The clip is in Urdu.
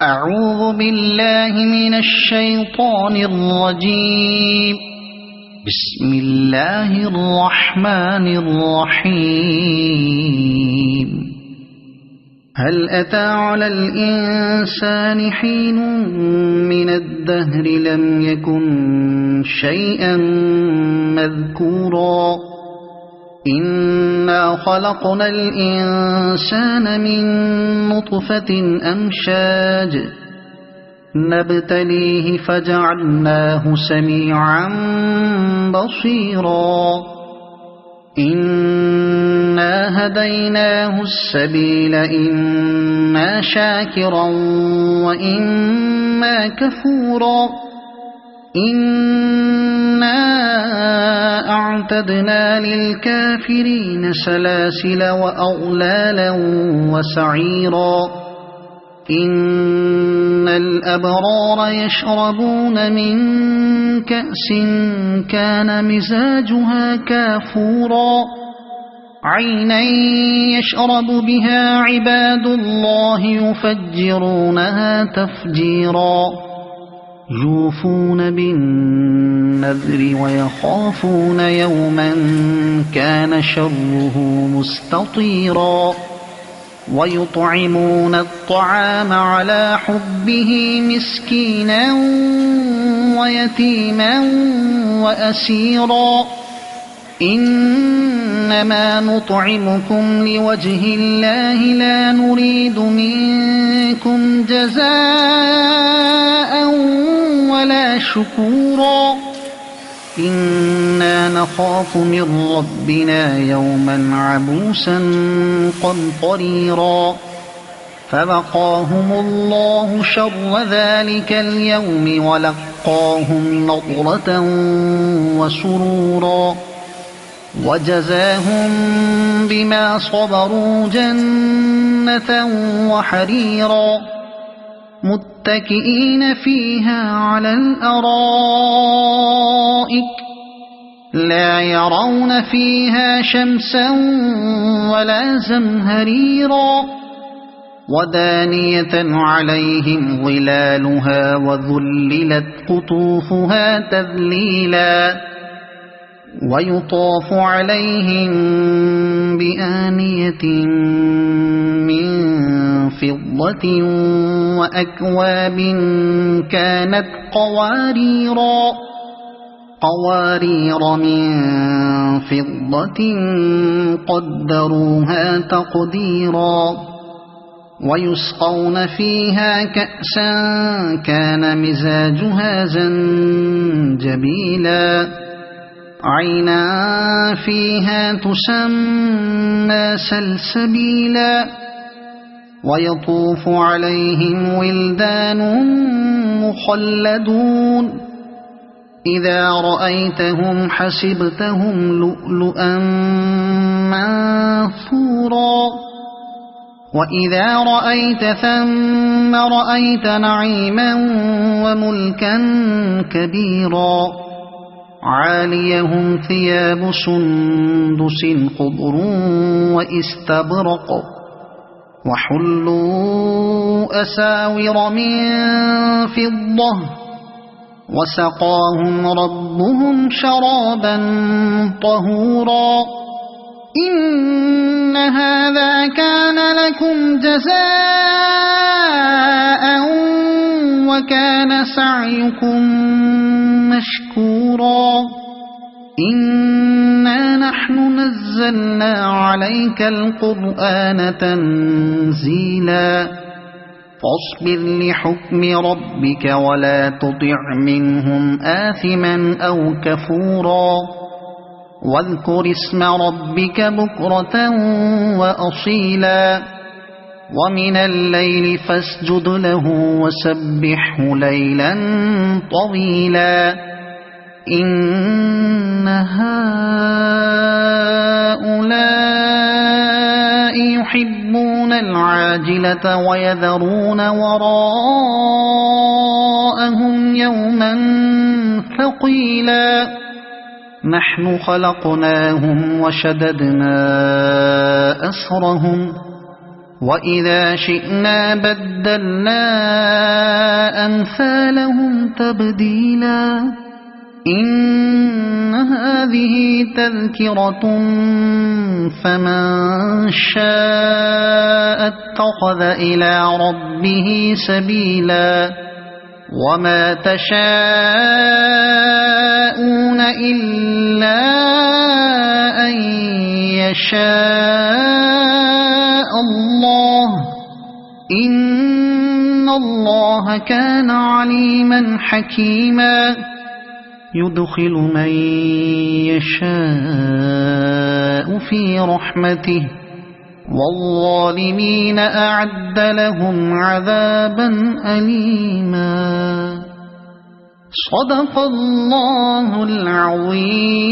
أعوذ بالله من الشيطان الرجيم. بسم الله الرحمن الرحيم. هل أتى على الإنسان حين من الدهر لم يكن شيئا مذكورا إنا خلقنا الإنسان من نطفة أمشاج نبتليه فجعلناه سميعا بصيرا إنا هديناه السبيل إما شاكرا وإما كفورا إنا أعتدنا للكافرين سلاسل وأغلالا وسعيرا إن الأبرار يشربون من كأس كان مزاجها كافورا عينا يشرب بها عباد الله يفجرونها تفجيرا يوفون بالنذر ويخافون يوما كان شره مستطيرا ويطعمون الطعام على حبه مسكينا ويتيما وأسيرا إنما نطعمكم لوجه الله لا نريد منكم جزاء ولا شكورا إنا نخاف من ربنا يوما عبوسا قمطريرا فوقاهم الله شر ذلك اليوم ولقاهم نضرة وسرورا وجزاهم بما صبروا جنة وحريرا متكئين فيها على الأرائك لا يرون فيها شمسا ولا زمهريرا ودانية عليهم ظلالها وذللت قطوفها تذليلا ويطاف عليهم بآنية من فضة وأكواب كانت قوارير من فضة قدروها تقديرا ويسقون فيها كأسا كان مزاجها زنجبيلا عينا فيها تسمى سلسبيلا ويطوف عليهم ولدان مخلدون إذا رأيتهم حسبتهم لؤلؤا منثورا وإذا رأيت ثم رأيت نعيما وملكا كبيرا عاليهم ثياب سندس خضر واستبرق وحلوا أساور من فضة وسقاهم ربهم شرابا طهورا إن هذا كان لكم جزاء وكان سعيكم مشكورا إنا نحن نزلنا عليك القرآن تنزيلا فاصبر لحكم ربك ولا تطع منهم آثما أو كفورا واذكر اسم ربك بكرة وأصيلا ومن الليل فاسجد له وسبحه ليلا طويلا إن هؤلاء يحبون العاجلة ويذرون وراءهم يوما ثقيلا نحن خلقناهم وشددنا أسرهم وإذا شئنا بدلنا أمثالهم تبديلا إن هذه تذكرة فمن شاء اتخذ إلى ربه سبيلا وما تشاءون إلا أن يشاء الله إن الله كان عليما حكيما يدخل من يشاء في رحمته والظالمين أعد لهم عذابا أليما صدق الله العظيم.